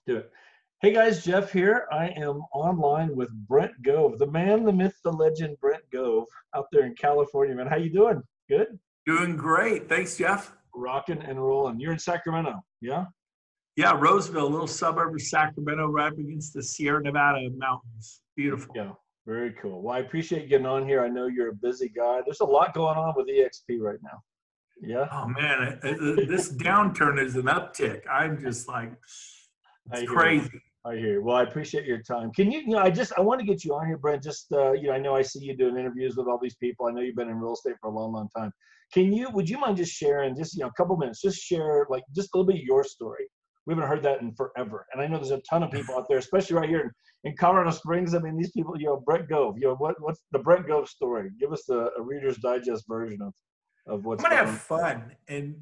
Do it. Hey guys, Jeff here. I am online with Brent Gove, the man, the myth, the legend, Brent Gove, out there in California. Man, how you doing? Good? Doing great. Thanks, Jeff. Rocking and rolling. You're in Sacramento, yeah? Yeah, Roseville, a little suburb of Sacramento, right up against the Sierra Nevada mountains. Beautiful. Yeah, very cool. Well, I appreciate getting on here. I know you're a busy guy. There's a lot going on with eXp right now. Yeah, Oh man, this downturn is an uptick. I'm just like, I it's hear you. crazy. I hear you. Well, I appreciate your time. Can you, I want to get you on here, Brent. Just, I know I see you doing interviews with all these people. I know you've been in real estate for a long, long time. Would you mind just sharing just, a couple minutes, just share like just a little bit of your story? We haven't heard that in forever. And I know there's a ton of people out there, especially right here in Colorado Springs. I mean, these people, Brent Gove, what's the Brent Gove story? Give us a Reader's Digest version of what's I'm gonna going have on. fun. And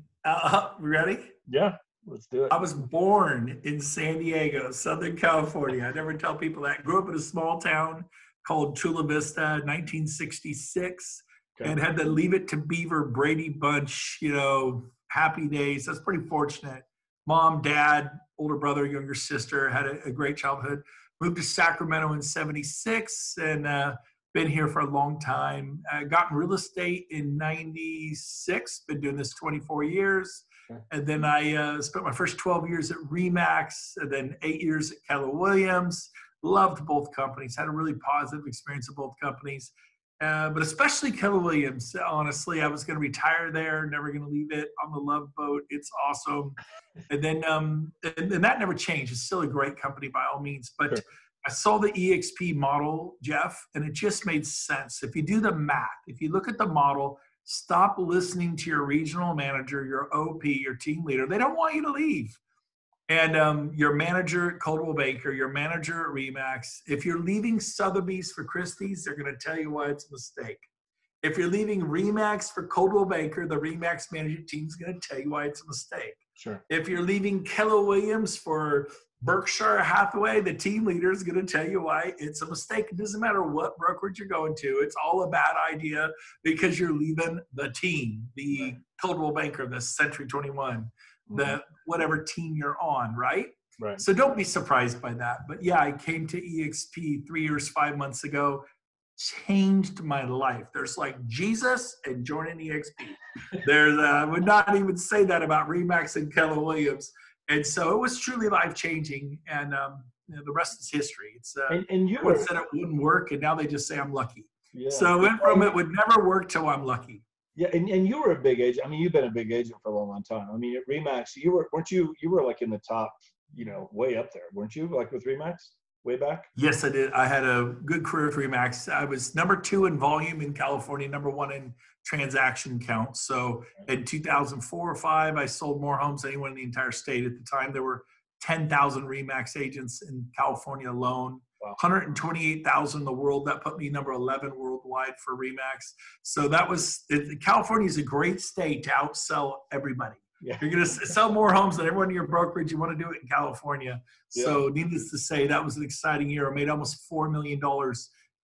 ready? Yeah, let's do it. I was born in San Diego, Southern California. I never tell people that. Grew up in a small town called Chula Vista, 1966, Okay. and had the Leave It to Beaver Brady Bunch, happy days. That's pretty fortunate. Mom, dad, older brother, younger sister, had a great childhood. Moved to Sacramento in 76 and been here for a long time. Got in real estate in 96, been doing this 24 years. And then I spent my first 12 years at Remax, and then 8 years at Keller Williams. Loved both companies, had a really positive experience at both companies. But especially Keller Williams, honestly, I was going to retire there, never going to leave it on the love boat. It's awesome. And then and that never changed. It's still a great company by all means. But Sure. I saw the eXp model, Jeff, and it just made sense. If you do the math, if you look at the model, stop listening to your regional manager, your OP, your team leader. They don't want you to leave. And your manager at Coldwell Banker, your manager at Remax, if you're leaving Sotheby's for Christie's, they're going to tell you why it's a mistake. If you're leaving Remax for Coldwell Banker, the Remax management team is going to tell you why it's a mistake. Sure. If you're leaving Keller Williams for Berkshire Hathaway, the team leader is going to tell you why it's a mistake. It doesn't matter what brokerage you're going to. It's all a bad idea because you're leaving the team, the Coldwell Banker, the Century 21, the whatever team you're on, right? Right. So don't be surprised by that. But yeah, I came to eXp 3 years, 5 months ago, changed my life. There's like Jesus and joining eXp. There's, I would not even say that about Remax and Keller Williams. And so it was truly life-changing. And the rest is history. It's And you everyone said it wouldn't work, and now they just say I'm lucky. Yeah. So it went from it would never work till I'm lucky. Yeah, and you were a big agent. I mean, you've been a big agent for a long, long time. I mean, at Remax, you were like in the top, way up there, weren't you? Like with Remax, way back? Yes, I did. I had a good career at Remax. I was number 2 in volume in California, number 1 in transaction count. So in 2004 or 5, I sold more homes than anyone in the entire state. At the time, there were 10,000 Remax agents in California alone. Wow. 128,000 in the world. That put me number 11 worldwide for Remax. So California is a great state to outsell everybody. Yeah. You're going to sell more homes than everyone in your brokerage. You want to do it in California. Yeah. So needless to say, that was an exciting year. I made almost $4 million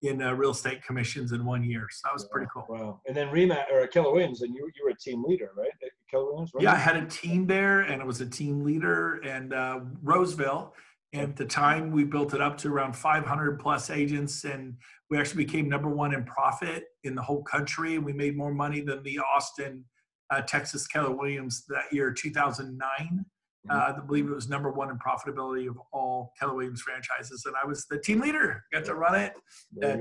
in real estate commissions in 1 year. So that was pretty cool. Wow. And then Remax or Keller Williams, and you were a team leader, right? At Keller Williams, right? Yeah, I had a team there, and I was a team leader in Roseville. And at the time, we built it up to around 500 plus agents, and we actually became number 1 in profit in the whole country. We made more money than the Austin, Texas Keller Williams that year, 2009. I believe it was number 1 in profitability of all Keller Williams franchises, and I was the team leader. Got to run it.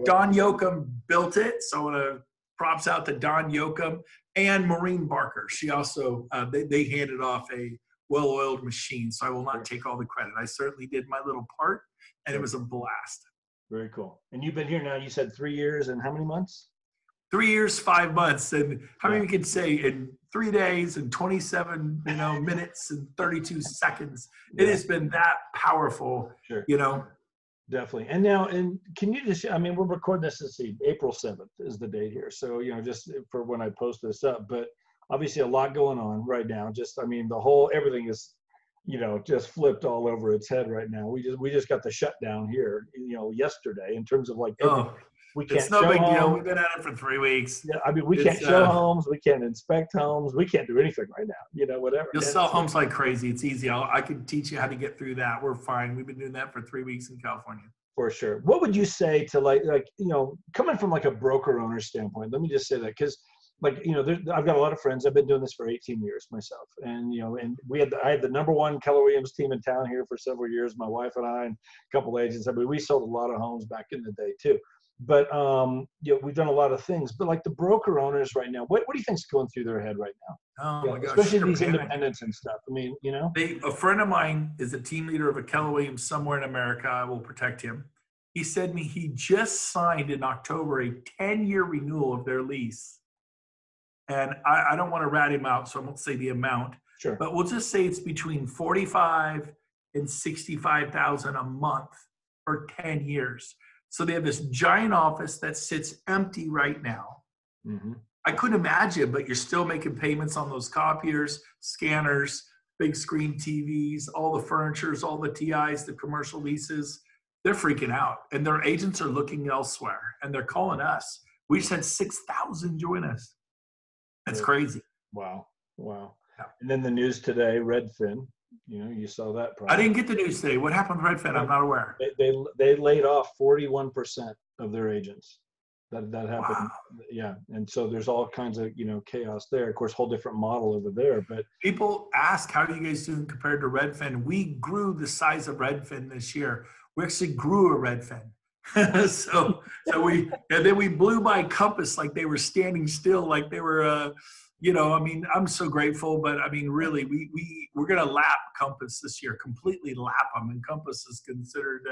Don Yoakum built it, so props out to Don Yoakum and Maureen Barker. She also they handed off a well-oiled machine, so I will not take all the credit. I certainly did my little part, and it was a blast. Very cool. And you've been here now, you said 3 years and how many months? 3 years, 5 months. And how many could say in 3 days and 27 minutes and 32 seconds? It has been that powerful, Sure. Definitely. And can you just, I mean, we're recording this, let's see, April 7th is the date here. So, just for when I post this up, but obviously a lot going on right now. Just, I mean, everything is, just flipped all over its head right now. We just got the shutdown here, yesterday in terms of like We can't It's no show big deal. homes. We've been at it for 3 weeks. Yeah, I mean, we can't show homes. We can't inspect homes. We can't do anything right now. Whatever. You'll sell homes like crazy. It's easy. I can teach you how to get through that. We're fine. We've been doing that for 3 weeks in California. For sure. What would you say to coming from like a broker owner standpoint? Let me just say that because I've got a lot of friends. I've been doing this for 18 years myself, and and I had the #1 Keller Williams team in town here for several years. My wife and I and a couple of agents. I mean, we sold a lot of homes back in the day too. But we've done a lot of things. But like the broker owners right now, what do you think's going through their head right now? Oh my gosh, especially these independents and stuff. I mean, a friend of mine is a team leader of a Keller Williams somewhere in America. I will protect him. He said to me he just signed in October a 10-year renewal of their lease. And I don't want to rat him out, so I won't say the amount. Sure. But we'll just say it's between $45,000 and $65,000 a month for 10 years. So they have this giant office that sits empty right now. Mm-hmm. I couldn't imagine, but you're still making payments on those copiers, scanners, big screen TVs, all the furnitures, all the TIs, the commercial leases. They're freaking out. And their agents are looking elsewhere. And they're calling us. We just had 6,000 join us. That's crazy. Wow. Yeah. And then the news today, Redfin, you saw that probably. I didn't get the news today. What happened with Redfin? I'm not aware. They laid off 41% of their agents. That happened. Wow. Yeah. And so there's all kinds of, chaos there. Of course, whole different model over there. But people ask, how are you guys doing compared to Redfin? We grew the size of Redfin this year. We actually grew a Redfin. so then we blew by Compass like they were standing still, like they were, I'm so grateful, but I mean, really, we're going to lap Compass this year, completely lap them. And Compass is considered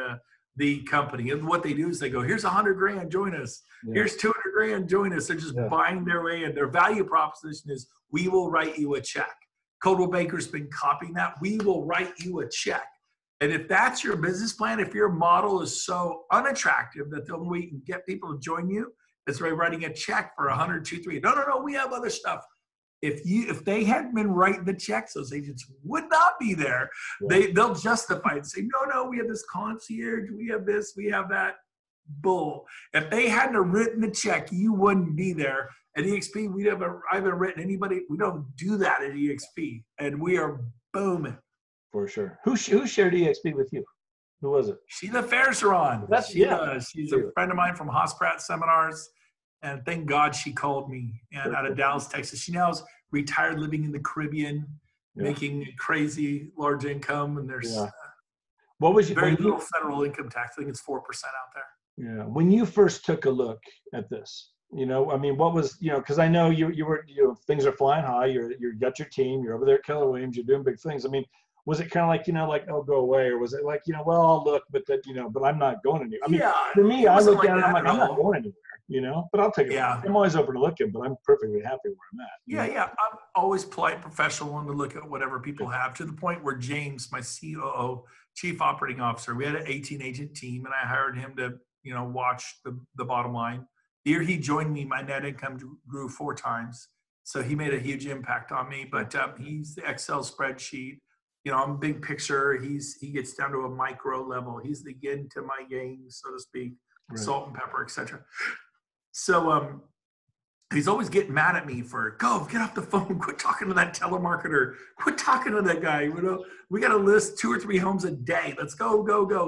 the company. And what they do is they go, here's $100,000, join us. Yeah. Here's $200,000, join us. They're just buying their way in. Their value proposition is, we will write you a check. Coldwell Banker's been copying that. We will write you a check. And if that's your business plan, if your model is so unattractive that the only way you can get people to join you is by writing a check for 100, 2, 3. No, we have other stuff. If they hadn't been writing the checks, those agents would not be there. Yeah. They'll justify it and say, no, we have this concierge, we have this, we have that. Bull. If they hadn't written the check, you wouldn't be there. At eXp, I haven't written anybody. We don't do that at eXp, and we are booming. For sure. Who shared eXp with you? Who was it? Sheila Fairsaron. She's a friend of mine from Hosprat Seminars, and thank God she called me. And out of Dallas, Texas, she now is retired, living in the Caribbean, making a crazy large income. And there's what was very little federal income tax. I think it's 4% out there. Yeah. When you first took a look at this, what was, because I know you were, things are flying high. You got your team. You're over there at Keller Williams. You're doing big things. I mean, was it kind of like, oh, go away? Or was it like, well, I'll look, but but I'm not going anywhere. I mean, for me, I look at it, I'm like, I'm not going anywhere, but I'll take it. Yeah. I'm always open to looking, but I'm perfectly happy where I'm at. Yeah. I'm always polite, professional, and to look at whatever people have, to the point where James, my COO, Chief Operating Officer, we had an 18-agent team, and I hired him to, watch the bottom line. The year he joined me, my net income grew 4 times. So he made a huge impact on me, but he's the Excel spreadsheet. I'm big picture. He gets down to a micro level. He's the yin to my yang, so to speak, salt and pepper, etc. So he's always getting mad at me for, go, get off the phone. Quit talking to that telemarketer. Quit talking to that guy. We got to list 2 or 3 homes a day. Let's go.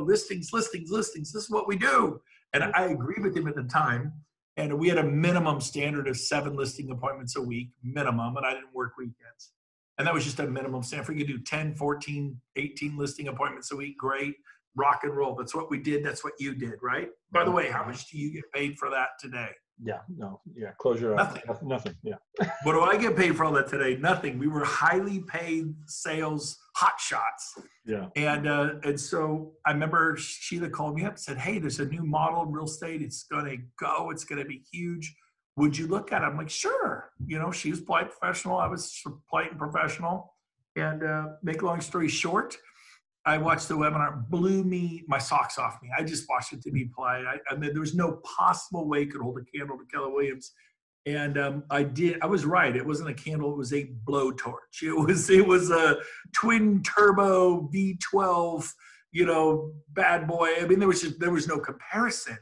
Listings. This is what we do. And I agreed with him at the time. And we had a minimum standard of 7 listing appointments a week, minimum, and I didn't work weekends. And that was just a minimum standard. If we could do 10, 14, 18 listing appointments a week, great, rock and roll. That's what we did. That's what you did, right? By the way, how much do you get paid for that today? Close your eyes. Nothing. What do I get paid for all that today? Nothing. We were highly paid sales hotshots. Yeah. And so I remember Sheila called me up and said, hey, there's a new model in real estate. It's going to go. It's going to be huge. Would you look at it? I'm like, sure. She was polite, professional. I was polite and professional. And make a long story short, I watched the webinar, blew my socks off me. I just watched it to be polite. I mean, there was no possible way it could hold a candle to Keller Williams. And I was right. It wasn't a candle. It was a blowtorch. It was a twin turbo V12, bad boy. I mean, there was no comparison.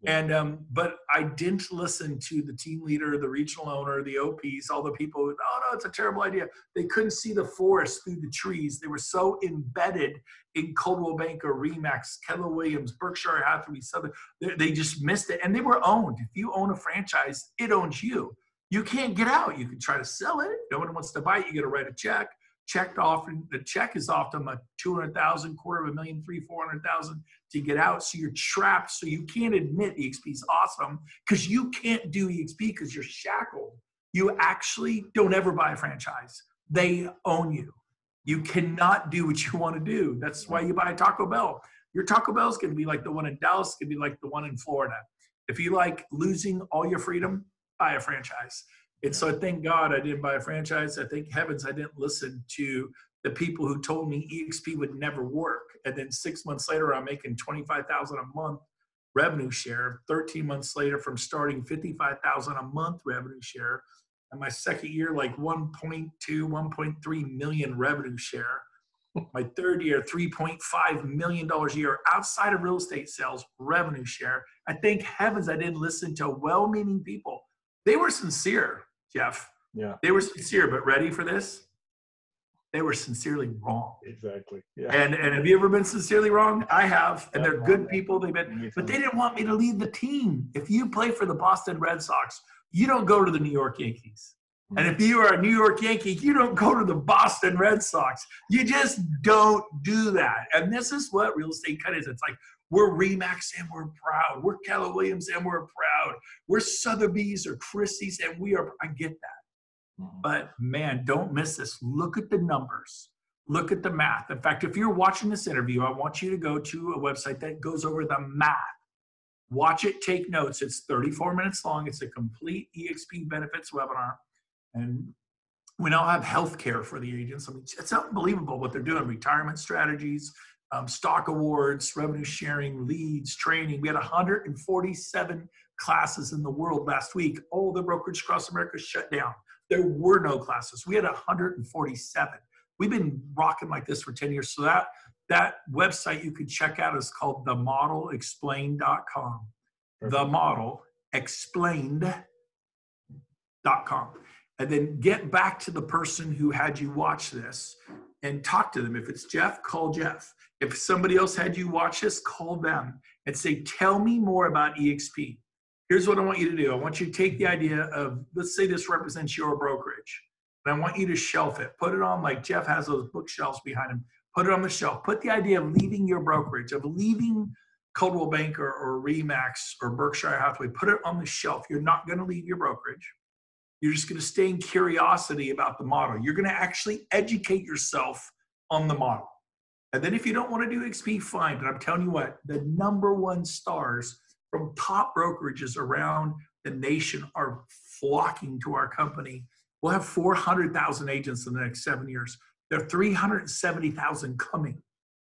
But I didn't listen to the team leader, the regional owner, the OPs, all the people. Oh no, it's a terrible idea. They couldn't see the forest through the trees. They were so embedded in Coldwell Banker, Remax, Keller Williams, Berkshire Hathaway, Southern. They just missed it, and they were owned. If you own a franchise, it owns you. You can't get out. You can try to sell it. No one wants to buy it. You got to write a check. The check is often a $200,000, $250,000, $300,000, $400,000 to get out. So you're trapped. So you can't admit eXp is awesome because you can't do eXp because you're shackled. You actually don't ever buy a franchise. They own you. You cannot do what you want to do. That's why you buy a Taco Bell. Your Taco Bell is going to be like the one in Dallas. It's going to be like the one in Florida. If you like losing all your freedom, buy a franchise. And so I thank God I didn't buy a franchise. I thank heavens I didn't listen to the people who told me eXp would never work. And then 6 months later, I'm making $25,000 a month revenue share. 13 months later, from starting $55,000 a month revenue share. And my second year, like 1.2, 1.3 million revenue share. My third year, $3.5 million a year outside of real estate sales revenue share. I thank heavens I didn't listen to well-meaning people. They were sincere, Jeff. Yeah. They were sincere, but ready for this? They were sincerely wrong. Exactly. Yeah. And have you ever been sincerely wrong? I have. And they're good people. But they didn't want me to leave the team. If you play for the Boston Red Sox, you don't go to the New York Yankees. And if you are a New York Yankee, you don't go to the Boston Red Sox. You just don't do that. And this is what real estate kind of is. It's like, we're Remax and we're proud. We're Keller Williams and we're proud. We're Sotheby's or Christie's and we are, I get that. But man, don't miss this. Look at the numbers. Look at the math. In fact, if you're watching this interview, I want you to go to a website that goes over the math. Watch it, take notes. It's 34 minutes long. It's a complete eXp benefits webinar. And we now have healthcare for the agents. I mean, it's unbelievable what they're doing. Retirement strategies, stock awards, revenue sharing, leads, training. We had 147 classes in the world last week. All the brokerage across America shut down. There were no classes. We had 147. We've been rocking like this for 10 years. So that website you can check out is called themodelexplained.com. Themodelexplained.com. And then get back to the person who had you watch this and talk to them. If it's Jeff, call Jeff. If somebody else had you watch this, call them and say, tell me more about eXp. Here's what I want you to do. I want you to take the idea of, let's say this represents your brokerage. And I want you to shelf it. Put it on, like Jeff has those bookshelves behind him. Put it on the shelf. Put the idea of leaving your brokerage, of leaving Coldwell Banker or Remax or Berkshire Hathaway. Put it on the shelf. You're not going to leave your brokerage. You're just going to stay in curiosity about the model. You're going to actually educate yourself on the model. And then if you don't want to do eXp, fine. But I'm telling you what, the #1 stars from top brokerages around the nation are flocking to our company. We'll have 400,000 agents in the next 7 years. There are 370,000 coming.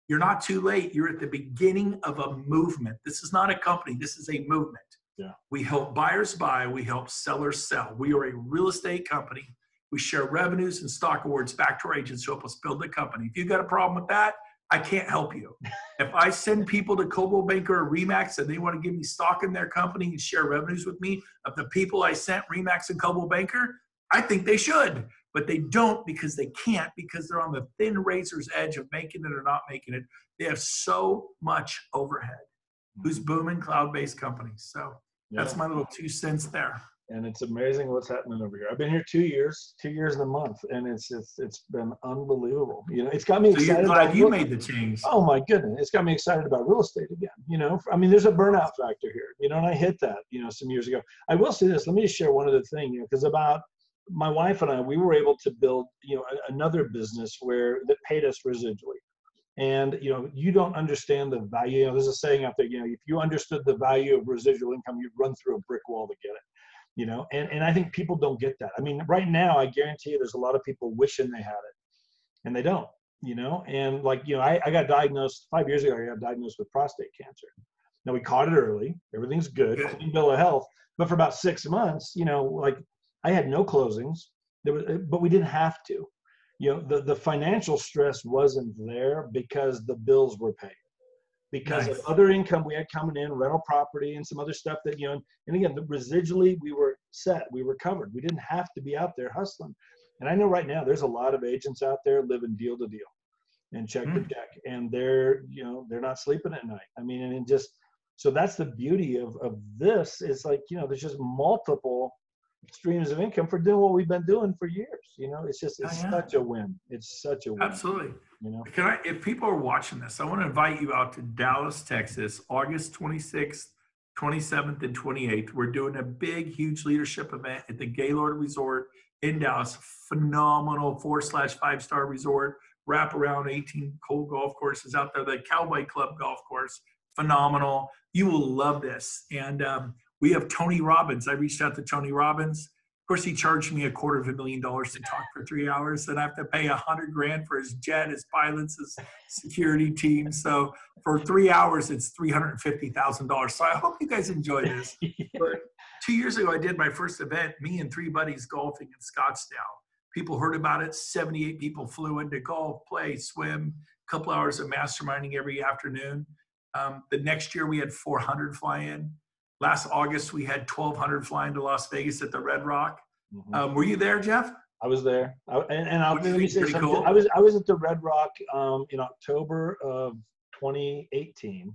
You're not too late. You're at the beginning of a movement. This is not a company. This is a movement. Yeah. We help buyers buy. We help sellers sell. We are a real estate company. We share revenues and stock awards back to our agents to help us build the company. If you've got a problem with that, I can't help you. If I send people to Coldwell Banker or Remax and they want to give me stock in their company and share revenues with me of the people I sent Remax and Coldwell Banker, I think they should. But they don't because they can't, because they're on the thin razor's edge of making it or not making it. They have so much overhead. Who's booming cloud-based companies. So that's my little 2 cents there. And it's amazing what's happening over here. I've been here 2 years, 2 years and a month, and it's been unbelievable. You know, it's got me excited. So you're glad you made the change. Oh my goodness, it's got me excited about real estate again. You know, I mean, there's a burnout factor here. You know, and I hit that. You know, some years ago. I will say this. Let me just share one other thing. You know, because about my wife and I, we were able to build another business that paid us residually. And, you don't understand the value. You know, there's a saying out there, if you understood the value of residual income, you'd run through a brick wall to get it, and I think people don't get that. I mean, right now, I guarantee you there's a lot of people wishing they had it and they don't, and I got diagnosed 5 years ago. I got diagnosed with prostate cancer. Now we caught it early. Everything's good. Clean bill of health. But for about 6 months, I had no closings, but we didn't have to. The financial stress wasn't there because the bills were paid. because of Nice. other income we had coming in, rental property and some other stuff that, and again, residually we were set, we were covered. We didn't have to be out there hustling. And I know right now there's a lot of agents out there living deal to deal and check to check, and they're not sleeping at night. I mean, and just, so that's the beauty of this. It's like, there's just multiple streams of income for doing what we've been doing for years. It's just, it's such a win. It's such a win. Absolutely. If people are watching this, I want to invite you out to Dallas, Texas, August 26th, 27th, and 28th. We're doing a big, huge leadership event at the Gaylord Resort in Dallas. Phenomenal 4/5-star resort, wrap around 18-hole golf courses out there, the Cowboy Club golf course. Phenomenal. You will love this. And we have Tony Robbins. I reached out to Tony Robbins. Of course, he charged me $250,000 to talk for 3 hours, and I have to pay $100,000 for his jet, his pilots, his security team. So for 3 hours, it's $350,000. So I hope you guys enjoy this. But 2 years ago, I did my first event, me and 3 buddies golfing in Scottsdale. People heard about it. 78 people flew in to golf, play, swim, a couple hours of masterminding every afternoon. The next year, we had 400 fly in. Last August, we had 1,200 flying to Las Vegas at the Red Rock. Were you there, Jeff? I was there. And I'll let me say something. Cool? I was at the Red Rock in October of 2018.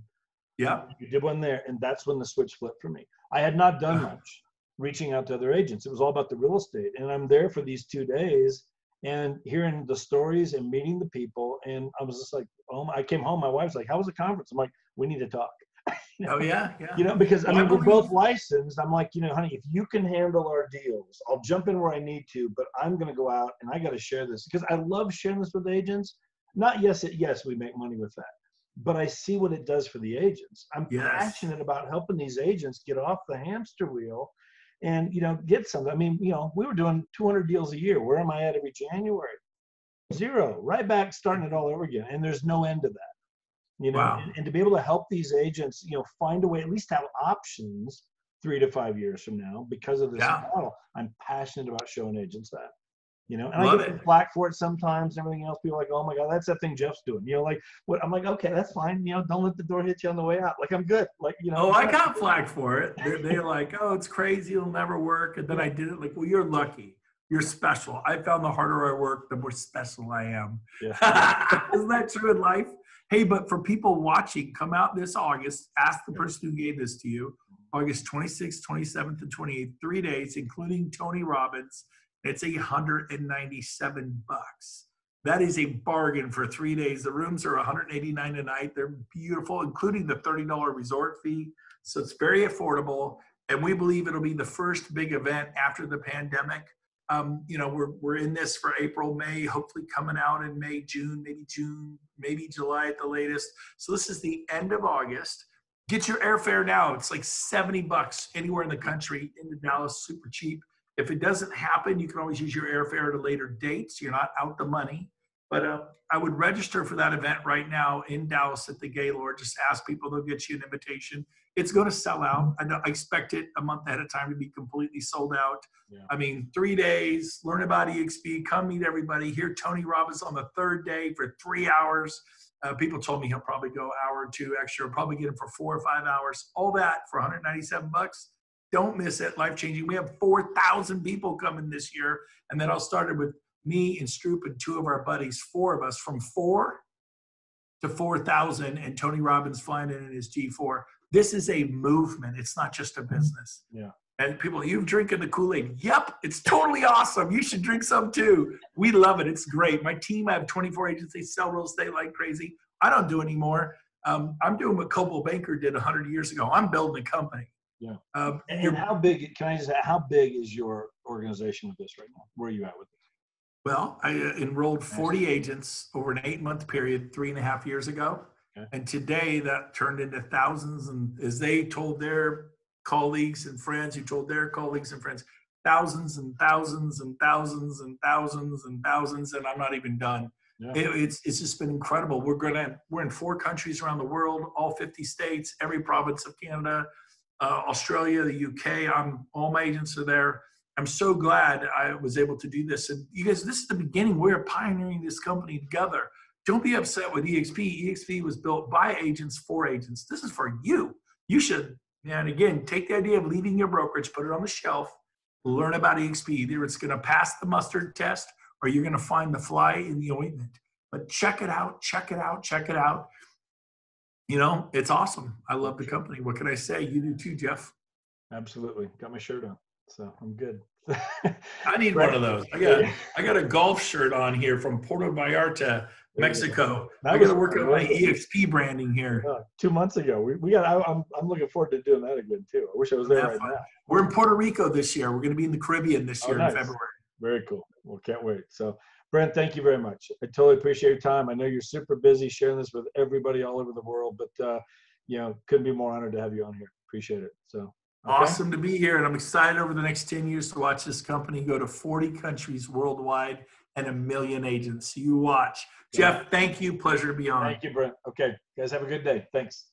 Yeah. You did one there, and that's when the switch flipped for me. I had not done much reaching out to other agents. It was all about the real estate. And I'm there for these 2 days and hearing the stories and meeting the people. And I was just like, I came home. My wife's like, how was the conference? I'm like, we need to talk. Oh, yeah. Because I mean, we're both licensed. I'm like, honey, if you can handle our deals, I'll jump in where I need to, but I'm going to go out and I got to share this because I love sharing this with agents. Not yes, we make money with that, but I see what it does for the agents. I'm passionate about helping these agents get off the hamster wheel and, get something. I mean, we were doing 200 deals a year. Where am I at every January? 0, right back, starting it all over again. And there's no end to that. Wow. And to be able to help these agents, find a way, at least have options 3 to 5 years from now because of this model. I'm passionate about showing agents that, and I get flack for it sometimes and everything else. People are like, oh my God, that's that thing Jeff's doing. Like what? I'm like, okay, that's fine. Don't let the door hit you on the way out. Like I'm good. Like, Oh, I got flack for it. They're like, oh, it's crazy. It'll never work. And then I did it. Like, well, you're lucky. You're special. I found the harder I work, the more special I am. Yeah. Isn't that true in life? Hey, but for people watching, come out this August. Ask the person who gave this to you. August 26th, 27th, and 28th, 3 days, including Tony Robbins. It's $197. That is a bargain for 3 days. The rooms are $189 a night. They're beautiful, including the $30 resort fee. So it's very affordable. And we believe it'll be the first big event after the pandemic. We're in this for April, May, hopefully coming out in May, June, maybe July at the latest. So this is the end of August. Get your airfare now. It's like $70 anywhere in the country into Dallas, super cheap. If it doesn't happen, you can always use your airfare at a later date, so you're not out the money. But I would register for that event right now in Dallas at the Gaylord. Just ask people, they'll get you an invitation. It's going to sell out. I expect it a month ahead of time to be completely sold out. Yeah. I mean, 3 days, learn about eXp, come meet everybody. Hear Tony Robbins on the 3rd day for 3 hours. People told me he'll probably go an hour or 2 extra. I'll probably get him for 4 or 5 hours. All that for $197. Don't miss it. Life-changing. We have 4,000 people coming this year. And that all started with me and Stroop and 2 of our buddies, 4 of us, from 4 to 4,000, and Tony Robbins flying in his G4. This is a movement. It's not just a business. Yeah. And people, you drinking the Kool-Aid. Yep, it's totally awesome. You should drink some too. We love it. It's great. My team, I have 24 agents. They sell real estate like crazy. I don't do anymore. I'm doing what Coldwell Banker did 100 years ago. I'm building a company. Yeah. And how big, can I just ask, how big is your organization with this right now? Where are you at with this? Well, I enrolled 40 agents over an 8-month period 3.5 years ago. Okay. And today that turned into thousands. And as they told their colleagues and friends who told their colleagues and friends, thousands and thousands and thousands and thousands and thousands. And I'm not even done. Yeah. It's just been incredible. We're in 4 countries around the world, all 50 states, every province of Canada, Australia, the UK. All my agents are there. I'm so glad I was able to do this. And you guys, this is the beginning. We're pioneering this company together don't be upset with eXp. eXp was built by agents for agents. This is for you. You should, and again, take the idea of leaving your brokerage, put it on the shelf, learn about eXp. Either it's going to pass the mustard test or you're going to find the fly in the ointment. But check it out, check it out, check it out. You know, it's awesome. I love the company. What can I say? You do too, Jeff. Absolutely. Got my shirt on, so I'm good. I need one of those. I got a golf shirt on here from Puerto Vallarta, Mexico. I got to work on my eXp branding here. 2 months ago, we got. I'm looking forward to doing that again too. I wish I was there right now. We're in Puerto Rico this year. We're going to be in the Caribbean this year in February. Very cool. Well, can't wait. So, Brent, thank you very much. I totally appreciate your time. I know you're super busy sharing this with everybody all over the world, but couldn't be more honored to have you on here. Appreciate it. So. Okay. Awesome to be here, and I'm excited over the next 10 years to watch this company go to 40 countries worldwide and 1 million agents. So you watch. Jeff, thank you. Pleasure to be on. Thank you, Brent. Okay, guys, have a good day. Thanks.